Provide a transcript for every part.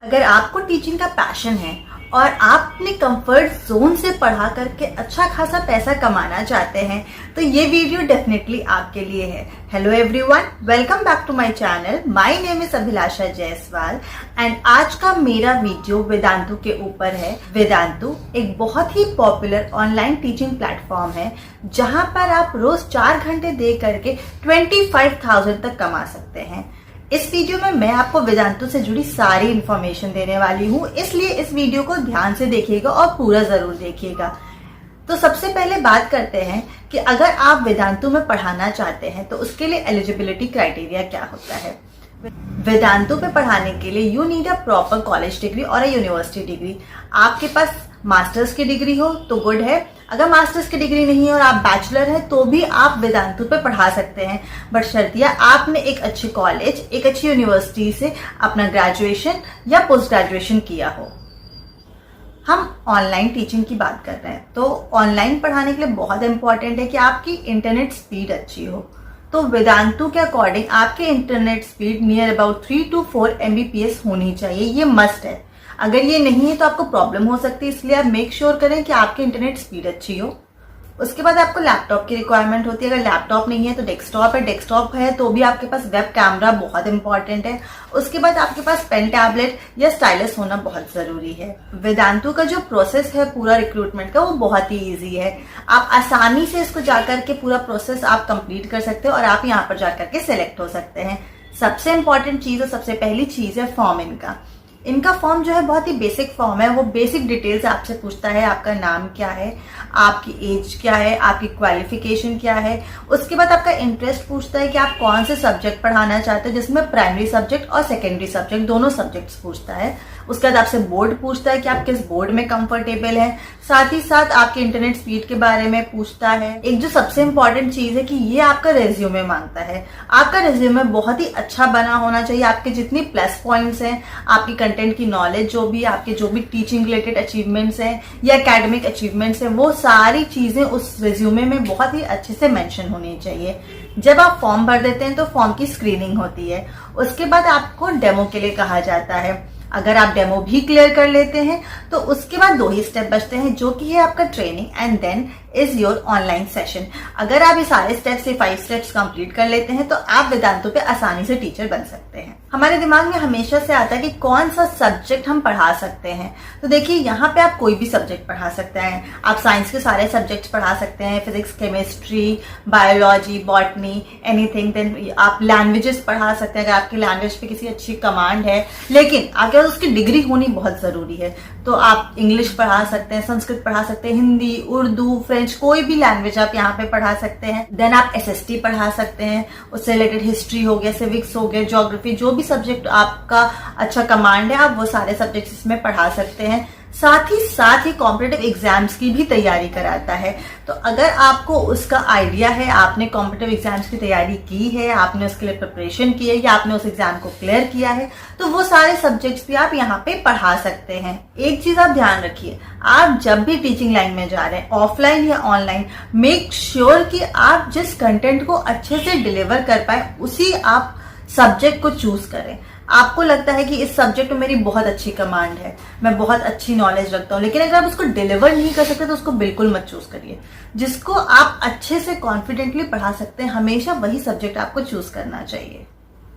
अगर आपको टीचिंग का पैशन है और आप अपने कंफर्ट जोन से पढ़ा करके अच्छा खासा पैसा कमाना चाहते हैं तो ये वीडियो डेफिनेटली आपके लिए है। Hello everyone, welcome back to my channel. My name is Abhilasha Jaiswal and आज का मेरा वीडियो वेदांतु के ऊपर है। वेदांतु एक बहुत ही पॉपुलर ऑनलाइन टीचिंग प्लेटफॉर्म है जहां पर आप रोज 4 घंटे दे करके 25,000 तक कमा सकते हैं। इस वीडियो में मैं आपको वेदांतु से जुड़ी सारी इन्फॉर्मेशन देने वाली हूँ, इसलिए इस वीडियो को ध्यान से देखिएगा और पूरा जरूर देखिएगा। तो सबसे पहले बात करते हैं कि अगर आप वेदांतु में पढ़ाना चाहते हैं तो उसके लिए एलिजिबिलिटी क्राइटेरिया क्या होता है। वेदांतु पे पढ़ाने के लिए you need a proper college degree और अ यूनिवर्सिटी डिग्री। आपके पास मास्टर्स की डिग्री हो तो गुड है, अगर मास्टर्स की डिग्री नहीं है और आप बैचलर हैं तो भी आप वेदांतु पे पढ़ा सकते हैं, बट शर्तिया आपने एक अच्छे कॉलेज, एक अच्छी यूनिवर्सिटी से अपना ग्रेजुएशन या पोस्ट ग्रेजुएशन किया हो। हम ऑनलाइन टीचिंग की बात कर रहे हैं तो ऑनलाइन पढ़ाने के लिए बहुत इंपॉर्टेंट है कि आपकी इंटरनेट स्पीड अच्छी हो। तो वेदांतु के अकॉर्डिंग आपके internet speed near about 3 to 4 Mbps होनी चाहिए, ये मस्ट है। अगर ये नहीं है तो आपको प्रॉब्लम हो सकती है, इसलिए आप मेक श्योर करें कि आपकी इंटरनेट स्पीड अच्छी हो। उसके बाद आपको लैपटॉप की रिक्वायरमेंट होती है। अगर लैपटॉप नहीं है तो डेस्कटॉप है, डेस्कटॉप है तो भी आपके पास वेब कैमरा बहुत इंपॉर्टेंट है। उसके बाद आपके पास पेन, टैबलेट या स्टाइलस होना बहुत जरूरी है। वेदांतु का जो प्रोसेस है पूरा रिक्रूटमेंट का वो बहुत ही ईजी है। आप आसानी से इसको जाकर के पूरा प्रोसेस आप कंप्लीट कर सकते हो और आप यहाँ पर जाकर के सिलेक्ट हो सकते हैं। सबसे इंपॉर्टेंट चीज और सबसे पहली चीज है फॉर्म। इनका फॉर्म जो है बहुत ही बेसिक फॉर्म है। वो बेसिक डिटेल्स आपसे पूछता है, आपका नाम क्या है, आपकी एज क्या है, आपकी क्वालिफिकेशन क्या है। उसके बाद आपका इंटरेस्ट पूछता है कि आप कौन से सब्जेक्ट पढ़ाना चाहते हो, जिसमें प्राइमरी सब्जेक्ट और सेकेंडरी सब्जेक्ट दोनों सब्जेक्ट्स पूछता है। उसके बाद आपसे बोर्ड पूछता है कि आप किस बोर्ड में कंफर्टेबल हैं। साथ ही साथ आपके इंटरनेट स्पीड के बारे में पूछता है। एक जो सबसे इंपॉर्टेंट चीज है कि ये आपका रेज्यूमे मांगता है। आपका रेज्यूमे बहुत ही अच्छा बना होना चाहिए। आपके जितनी प्लस पॉइंट्स हैं, आपकी कंटेंट की नॉलेज आपके जो भी टीचिंग रिलेटेड अचीवमेंट्स हैं या एकेडमिक अचीवमेंट्स हैं, वो सारी चीजें उस रेज्यूमे में बहुत ही अच्छे से मेंशन होनी चाहिए। जब आप फॉर्म भर देते हैं तो फॉर्म की स्क्रीनिंग होती है। उसके बाद आपको डेमो के लिए कहा जाता है। अगर आप डेमो भी क्लियर कर लेते हैं तो उसके बाद 2 ही स्टेप बचते हैं, जो कि है आपका training and then is your online session. अगर आप ये सारे स्टेप्स से 5 स्टेप्स कंप्लीट कर लेते हैं तो आप वेदांतु पे आसानी से टीचर बन सकते हैं। हमारे दिमाग में हमेशा से आता है कि कौन सा सब्जेक्ट हम पढ़ा सकते हैं। तो देखिए, यहाँ पे आप कोई भी सब्जेक्ट पढ़ा सकते हैं। आप साइंस के सारे सब्जेक्ट्स पढ़ा सकते हैं, physics, chemistry, biology, botany, anything. Then आप लैंग्वेजेस पढ़ा सकते हैं अगर आपकी लैंग्वेज पे किसी अच्छी कमांड है, लेकिन आपके पास उसकी डिग्री होनी बहुत जरूरी है। तो आप इंग्लिश पढ़ा सकते हैं, संस्कृत पढ़ा सकते हैं, हिंदी, उर्दू, फ्रेंच, कोई भी लैंग्वेज आप यहाँ पे पढ़ा सकते हैं। देन आप SST पढ़ा सकते हैं, उससे रिलेटेड हिस्ट्री हो गया, सिविक्स हो गया, ज्योग्राफी, जो भी सब्जेक्ट आपका अच्छा कमांड है आप वो सारे सब्जेक्ट्स इसमें पढ़ा सकते हैं। साथ ही कॉम्पिटिटिव एग्जाम्स की भी तैयारी कराता है। तो अगर आपको उसका आइडिया है, आपने कॉम्पिटिटिव एग्जाम्स की तैयारी की है, आपने उसके लिए प्रिपरेशन की है या आपने उस एग्जाम को क्लियर किया है, तो वो सारे सब्जेक्ट्स भी आप यहाँ पे पढ़ा सकते हैं। एक चीज आप ध्यान रखिए, आप जब भी टीचिंग लाइन में जा रहे हैं, ऑफलाइन या ऑनलाइन, मेक श्योर कि आप जिस कंटेंट को अच्छे से डिलीवर कर पाए उसी आप सब्जेक्ट को चूज करें। आपको लगता है कि इस सब्जेक्ट में मेरी बहुत अच्छी कमांड है, मैं बहुत अच्छी नॉलेज रखता हूँ, लेकिन अगर आप उसको डिलीवर नहीं कर सकते तो उसको बिल्कुल मत चूज करिए। जिसको आप अच्छे से कॉन्फिडेंटली पढ़ा सकते हैं, हमेशा वही सब्जेक्ट आपको चूज करना चाहिए।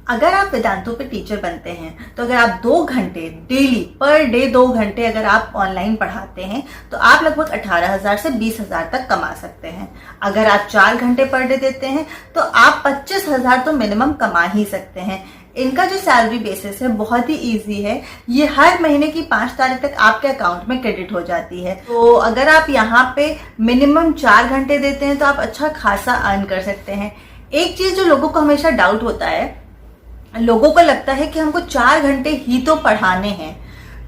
अगर आप वेदांतु पे टीचर बनते हैं तो अगर आप 2 घंटे डेली पर डे 2 घंटे अगर आप ऑनलाइन पढ़ाते हैं तो आप लगभग 18,000 से 20,000 तक कमा सकते हैं। अगर आप 4 घंटे पर डे देते हैं तो आप 25,000 तो मिनिमम कमा ही सकते हैं। इनका जो सैलरी बेसिस है बहुत ही इजी है। ये हर महीने की 5 तारीख तक आपके अकाउंट में क्रेडिट हो जाती है। तो अगर आप यहाँ पे मिनिमम 4 घंटे देते हैं तो आप अच्छा खासा अर्न कर सकते हैं। एक चीज जो लोगों को हमेशा डाउट होता है, लोगों को लगता है कि हमको 4 घंटे ही तो पढ़ाने हैं,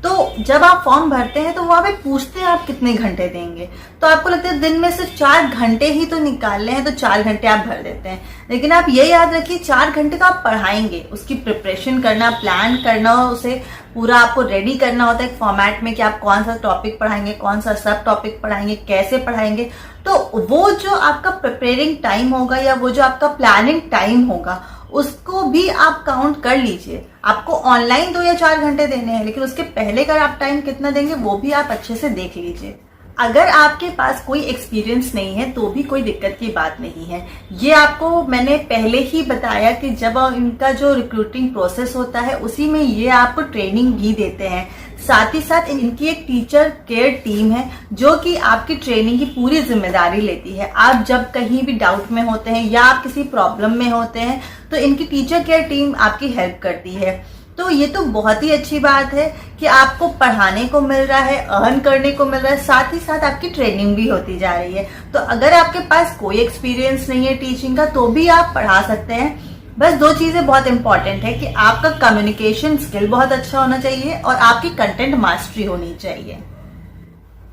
तो जब आप फॉर्म भरते हैं तो वहां पे पूछते हैं आप कितने घंटे देंगे, तो आपको लगता है दिन में सिर्फ 4 घंटे ही तो निकालने हैं तो 4 घंटे आप भर देते हैं। लेकिन आप ये याद रखिए 4 घंटे तो आप पढ़ाएंगे, उसकी प्रिपरेशन करना, प्लान करना, उसे पूरा आपको रेडी करना होता है एक फॉर्मेट में कि आप कौन सा टॉपिक पढ़ाएंगे, कौन सा सब टॉपिक पढ़ाएंगे, कैसे पढ़ाएंगे। तो वो जो आपका प्रिपेयरिंग टाइम होगा या वो जो आपका प्लानिंग टाइम होगा उसको भी आप काउंट कर लीजिए। आपको ऑनलाइन 2 या 4 घंटे देने हैं, लेकिन उसके पहले का आप टाइम कितना देंगे वो भी आप अच्छे से देख लीजिए। अगर आपके पास कोई एक्सपीरियंस नहीं है तो भी कोई दिक्कत की बात नहीं है। ये आपको मैंने पहले ही बताया कि जब इनका जो रिक्रूटिंग प्रोसेस होता है उसी में ये आपको ट्रेनिंग भी देते हैं। साथ ही साथ इनकी एक टीचर केयर टीम है जो कि आपकी ट्रेनिंग की पूरी जिम्मेदारी लेती है। आप जब कहीं भी डाउट में होते हैं या आप किसी प्रॉब्लम में होते हैं तो इनकी टीचर केयर टीम आपकी हेल्प करती है। तो ये तो बहुत ही अच्छी बात है कि आपको पढ़ाने को मिल रहा है, अर्न करने को मिल रहा है, साथ ही साथ आपकी ट्रेनिंग भी होती जा रही है। तो अगर आपके पास कोई एक्सपीरियंस नहीं है टीचिंग का तो भी आप पढ़ा सकते हैं। बस 2 चीजें बहुत इंपॉर्टेंट है कि आपका कम्युनिकेशन स्किल बहुत अच्छा होना चाहिए और आपकी कंटेंट मास्टरी होनी चाहिए।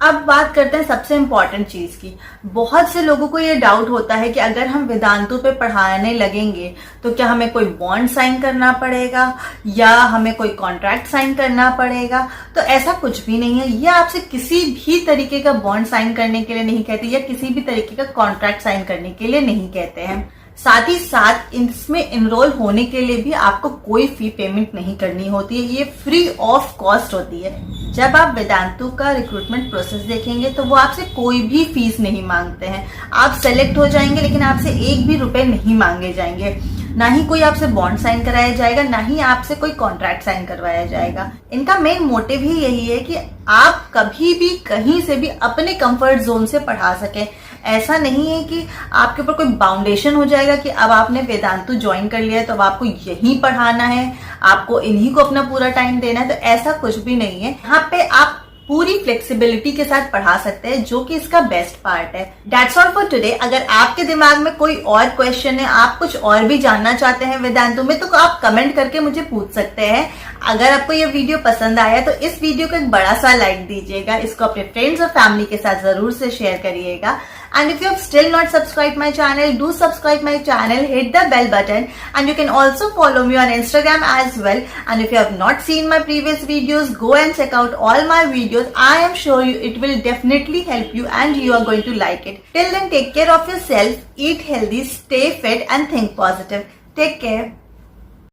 अब बात करते हैं सबसे इम्पोर्टेंट चीज की। बहुत से लोगों को ये डाउट होता है कि अगर हम वेदांतु पे पढ़ाने लगेंगे तो क्या हमें कोई बॉन्ड साइन करना पड़ेगा या हमें कोई कॉन्ट्रैक्ट साइन करना पड़ेगा। तो ऐसा कुछ भी नहीं है। ये आपसे किसी भी तरीके का बॉन्ड साइन करने के लिए नहीं कहते या किसी भी तरीके का कॉन्ट्रैक्ट साइन करने के लिए नहीं कहते हैं। साथ ही साथ इसमें इनरोल होने के लिए भी आपको कोई फी पेमेंट नहीं करनी होती है। ये फ्री ऑफ कॉस्ट होती है। जब आप वेदांतु का रिक्रूटमेंट प्रोसेस देखेंगे तो वो आपसे कोई भी फीस नहीं मांगते हैं। आप सेलेक्ट हो जाएंगे लेकिन आपसे 1 भी रुपए नहीं मांगे जाएंगे। ना ही कोई आपसे बॉन्ड साइन कराया जाएगा, ना ही आपसे कोई कॉन्ट्रैक्ट साइन करवाया जाएगा। इनका मेन मोटिव ही यही है कि आप कभी भी कहीं से भी अपने कंफर्ट जोन से पढ़ा सकें। ऐसा नहीं है कि आपके ऊपर कोई बाउंडेशन हो जाएगा कि अब आपने वेदांतु ज्वाइन कर लिया है तो अब आपको यहीं पढ़ाना है, आपको इन्हीं को अपना पूरा टाइम देना है। तो ऐसा कुछ भी नहीं है। यहाँ पे आप पूरी फ्लेक्सिबिलिटी के साथ पढ़ा सकते हैं, जो कि इसका बेस्ट पार्ट है। That's all for today. अगर आपके दिमाग में कोई और क्वेश्चन है, आप कुछ और भी जानना चाहते हैं वेदांतु में, तो आप कमेंट करके मुझे पूछ सकते हैं। अगर आपको ये वीडियो पसंद आया तो इस वीडियो को एक बड़ा सा लाइक दीजिएगा, इसको अपने फ्रेंड्स और फैमिली के साथ जरूर से शेयर करिएगा। And if you have still not subscribed my channel, do subscribe my channel, hit the bell button, and you can also follow me on Instagram as well. And if you have not seen my previous videos, go and check out all my videos. I am sure it will definitely help you and you are going to like it. Till then, take care of yourself, eat healthy, stay fit and think positive. Take care.